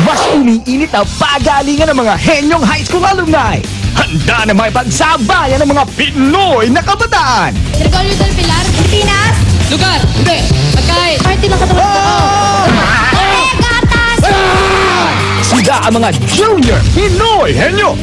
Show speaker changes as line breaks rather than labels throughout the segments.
mas umiinit na pagalingan ng mga henyong high school alumni. Handa na makipagsabayan ng mga Pinoy na kabataan.
Gregorio del Pilar, Pilipinas.
Lugar.
Hindi.
Pagkain.
Party ng katawan. Gatas.
Sila ang mga Junior Pinoy Henyo.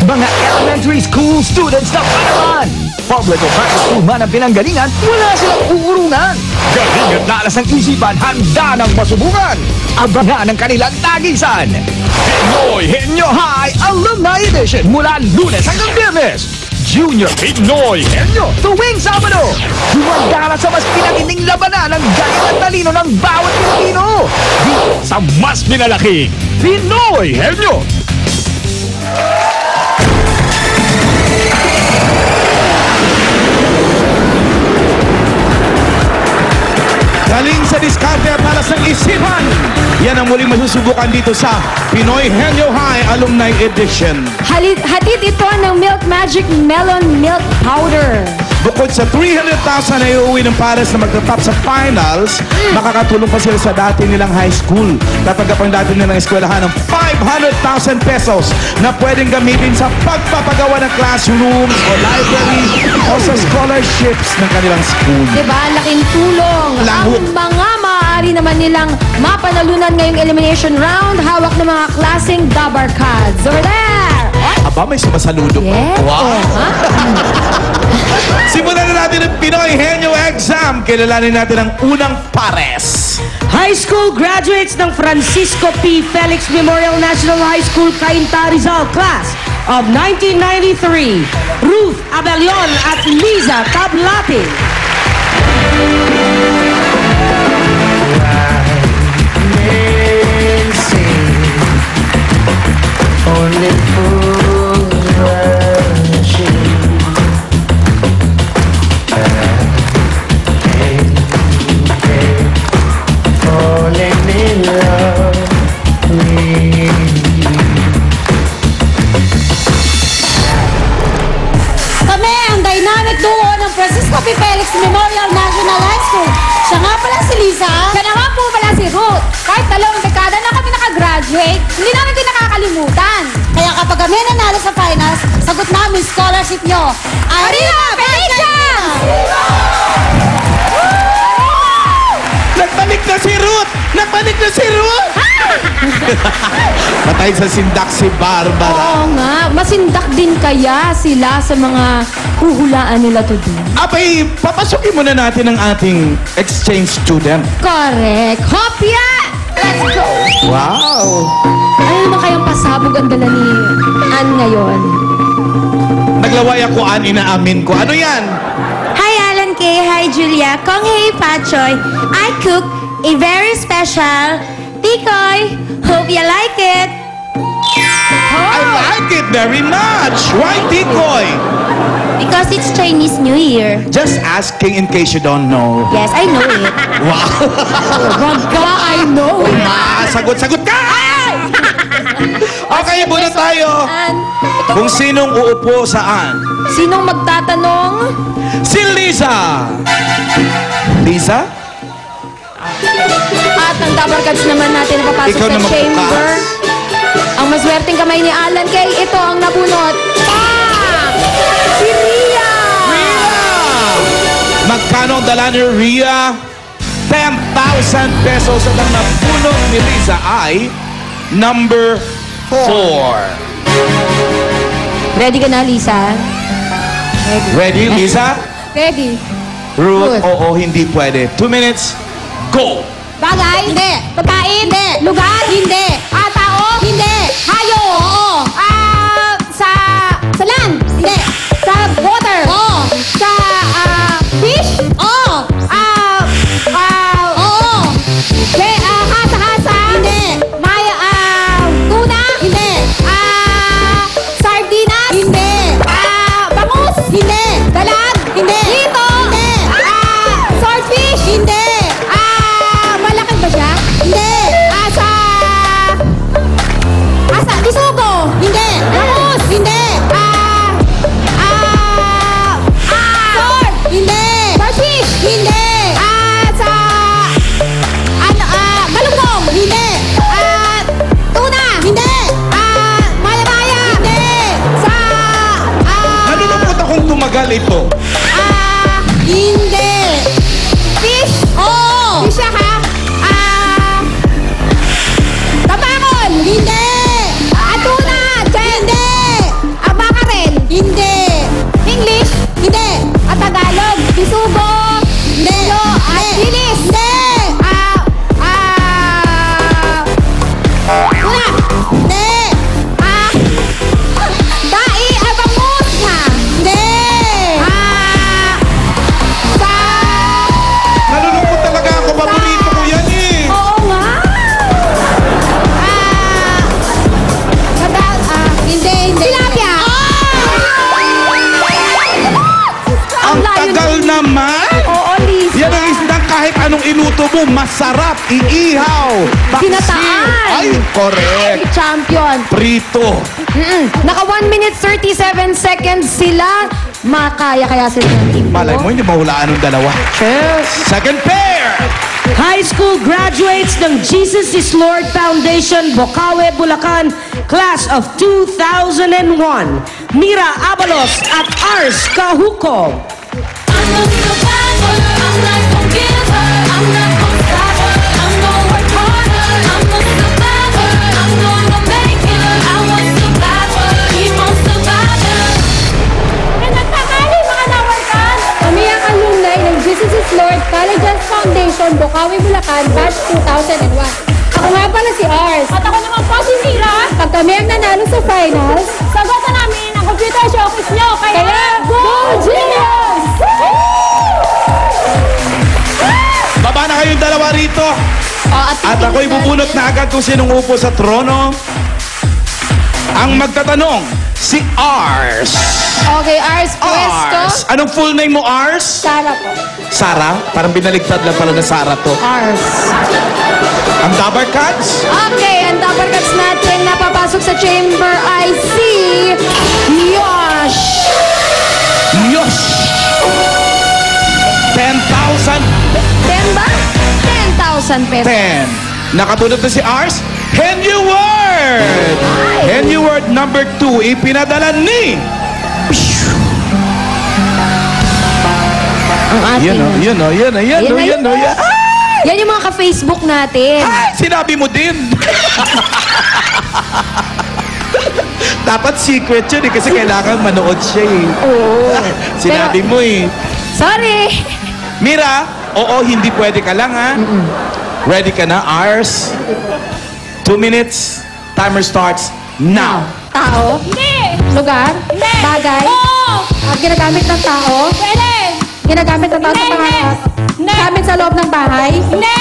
Mga elementary school students na panaman. Public o private school man ang pinanggalingan, wala silang uurungan. Galing at lalas ng isipan, handa ng masubukan. Abangan ang kanilang tagisan. Pinoy Henyo High Alumni Edition mula Lunes hanggang Biyernes. Junior Pinoy Henyo tuwing Sabado. Humanda sa mas pinakinding labanan ng galing at talino ng bawat Pilipino. Dito sa mas pinalaking Pinoy Henyo.
Galing sa diskarte at lalas ng isipan. Yan ang muling masusubukan dito sa Pinoy Henyo High Alumni Edition.
Hatid ito ng Milk Magic Melon Milk Powder.
Bukod sa 300,000 na iuwi ng pares na magtatap sa finals, makakatulong pa sila sa dati nilang high school. Tatagapang dati nilang eskwelahan ng 500,000 pesos na pwedeng gamitin sa pagpapagawa ng classrooms o library o sa scholarships ng kanilang school.
Diba? Laking tulong.
Lalo.
Ang mga maaari naman nilang mapanalunan ngayong elimination round, hawak ng mga klaseng Dabar cards. Over there!
Aba, may sumasaludo pa.
Yes.
Wow!
Ha?
Simulan na natin ang Pinoy Henyo Exam. Kilalanin natin ang unang pares.
High school graduates ng Francisco P. Felix Memorial National High School, Cainta, Rizal, class of 1993. Ruth Abelion at Liza Tablati.
Only fools rushing. Falling in love with you.
Kami ang dynamic duo ng Francisco P. Felix Memorial National High School. Siya nga pala si Lisa. Siya na nga po pala si Ruth. Kahit 2 dekada na kami nakagraduate, hindi namin din nakakalimutan. Kaya kapag kami nanalo sa finals, sagot namin scholarship nyo. Arriba, Felicians!
Nagbalik na si Ruth! Nagbalik na si Ruth! Patay sa sindak si Barbara.
Oo nga, masindak din kaya sila sa mga huhulaan nila today.
Abay, papasukin muna natin ang ating exchange student.
Correct. Hopya! Let's go!
Wow!
Ano naman kayang pasabog ang dala ni Ann ngayon?
Naglaway ako, inaamin ko. Ano yan?
Hi Alan K. Hi Julia. Kong hei Pachoy. I cook a very special tikoy. Hope you like it.
I like it very much. Why tikoy?
Because it's Chinese New Year.
Just asking in case you don't know.
Yes, I know it.
Wow!
Wag ka, I know.
Sagot-sagot ka! Okay, muna tayo.
Ann,
Kung sinong uupo saan?
sinong magtatanong?
Si Lisa! Lisa?
At ang Dabar cards naman natin na papasok
Ikaw
sa
na
chamber.
magbukas.
Ang maswerteng kamay ni Alan Kay, ito ang nabunot. Si Ria!
Magkano ang dala ni Rhea? 10,000 pesos at ang nabunot ni Lisa ay number 4.
Ready ka na, Lisa?
Ready, Lisa?
Ready.
Ruth,
Ruth.
oo, hindi pwede. 2 minutes, go!
Bagay? Hindi. Pagkain? Hindi. Lugar? Hindi. Tao? Hindi. Hayo? Oo. Sa land? Hindi. Sa water? Oo. Sa fish? Oo. Oo. Hasa-hasa? Hindi. May tuna? Hindi. Sardinas? Hindi. Bangus? Hindi. Dalag? Hindi. Dito? Hindi. Swordfish? Hindi. Malaki ba siya? Hindi. Sa
mo masarap iihaw. Paksiw.
Ginataan.
Ay, correct.
Champion.
Prito.
Naka 1 minute 37 seconds sila. Makaya kaya sila ng team
Malay mo, hindi mahulaan ng dalawa. Second pair.
High school graduates ng Jesus is Lord Foundation, Bocaue, Bulacan, class of 2001. Mira Abalos at Ars Cahuco.
I'm not survivor, I'm not gon' give her, I'm not gon' stop her, I'm gon' work harder, I'm a survivor, I'm gonna make it, I want survivor, keep on survivor.
Nagtakali mga nawarkan! Kami ang alumni ng Jesus is Lord Colleges Foundation, Bocaue, Bulacan, batch 2001. Ako nga pala si Ars. At ako naman po si Mira. Pag kami ang nanalo sa finals, sagotan namin ang computer showcase nyo. Kaya, go Genius!
Baba na kayong dalawa rito. At ako'y bubunot na agad kung sinong upo sa trono. Ang magtatanong, si Ars.
Okay, Ars Puesto.
Ars. Anong full name mo, Ars?
Sara po.
Sara? Parang binaligtad lang pala na Sara to.
Ars.
Ang Dabar Cats?
Okay, ang dapat cuts natin na papasok sa chamber ay si Yosh.
Yosh! 10,000.
10 ba? 10,000 pesos.
10. Nakatulad na si Ars. Henry Word! Henry Word number 2, ipinadala ni...
Ang ating...
Yan o.
Yan yung mga ka-Facebook natin.
Ay, sinabi mo din. Dapat secret yun eh, kasi kailangan manood siya eh.
Oo.
Sinabi mo eh.
Sorry.
Mira, oo, hindi pwede ka lang ha. Ready ka na, Ars? 2 minutes, timer starts now.
Tao?
Hindi!
Lugar?
Hindi!
Bagay?
Oo!
Ginagamit ng tao?
Pwede!
Ginagamit ng tao sa
Hindi,
mga...
hindi.
Gamit sa loob ng bahay?
Hindi!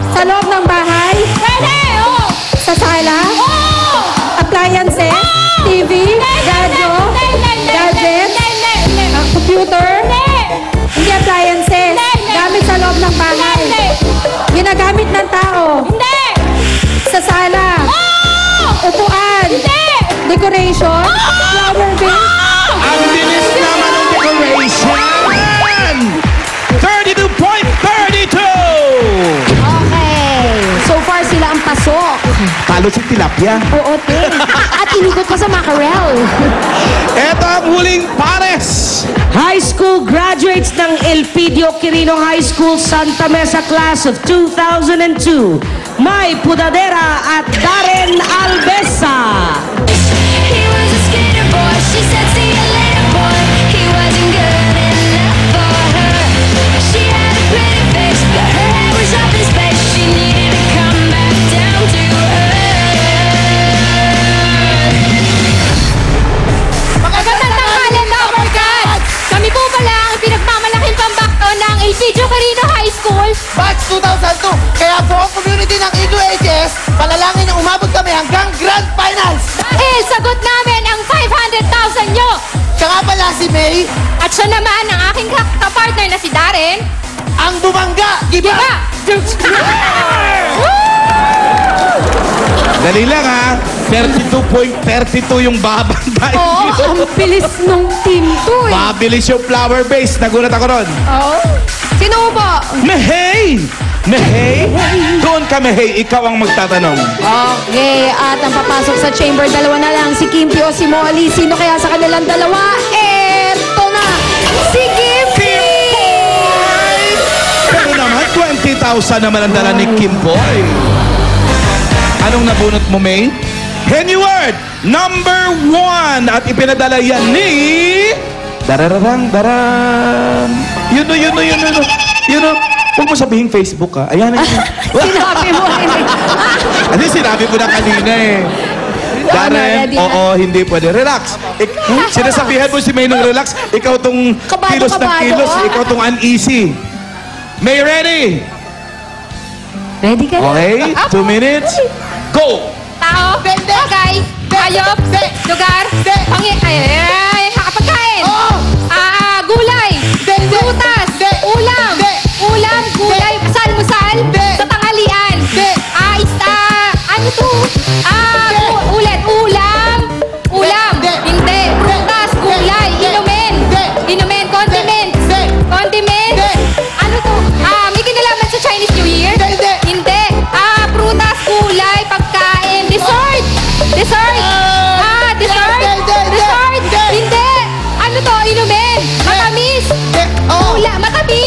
Sa loob ng bahay?
Pwede! Oo!
Sa sala?
Oo!
Appliances? TV? Radio? Gadget? Computer? Hindi appliances. Gamit sa loob ng bahay. Ginagamit ng tao.
Hindi!
Sa sala. Upuan. Decoration. Flower vase.
Ang bilis naman ng decoration! 32.32!
Okay. So far sila ang pasok.
Talo si Tilapia.
Oo, te. At inikot pa sa Mackerel.
Ito ang huling pares!
High school graduates ng Elpidio Quirino High School, Santa Mesa, class of 2002. May Pudadera at Darren Albesa.
He was a skater boy, she said see you later boy. He wasn't good enough for her. She had a pretty face, but her head was up in space. She needed to come back down to earth.
Magandang tanghali, Tower Cats! Kami po pala ang pinagmamalaking pambakto ng Elpidio Quirino High School.
Batch 2002. Kaya po ang community ng EduHS, palalangin na umabot kami hanggang Grand Finals.
Dahil sagot namin ang 500,000 nyo.
Siya nga pala si May,
At siya naman ang aking kapartner na si Darren.
ang bumangga.
Diba?
Dali lang ha. 32.32 yung babantay
Oo,
nyo.
ang bilis nung team to eh.
Mabilis yung flower base. Nagulat ako ron.
Oo. Sino po?
Mehey! Mehey? Doon ka, Mehey. Ikaw ang magtatanong.
Okay, at ang papasok sa chamber, dalawa na lang, si Kimpi o si Molly. Sino kaya sa kanilang dalawa? Eto na, si Kimpi!
Pero naman, 20,000 naman ang dala ni Kim Boy. Anong nabunot mo, May? Henry Word, number 1. At ipinadala yan ni... Darararang, daran. Yun o. Huwag mo sabihin Facebook ha. Ayan.
Sinabi mo rin.
Kasi sinabi mo na kanina eh. Darren,
ready na?
oo, hindi pwede. Relax. Sinasabihan mo si May ng relax. Ikaw tong
Kabado,
kilos ng
kabado,
kilos.
ah.
Ikaw tong uneasy. May ready?
Ready ka na?
Okay, 2 minutes. Go!
Tao, bagay, hayop, lugar, pagkain, gulay, prutas, ulam, gulay, almusal, Matabi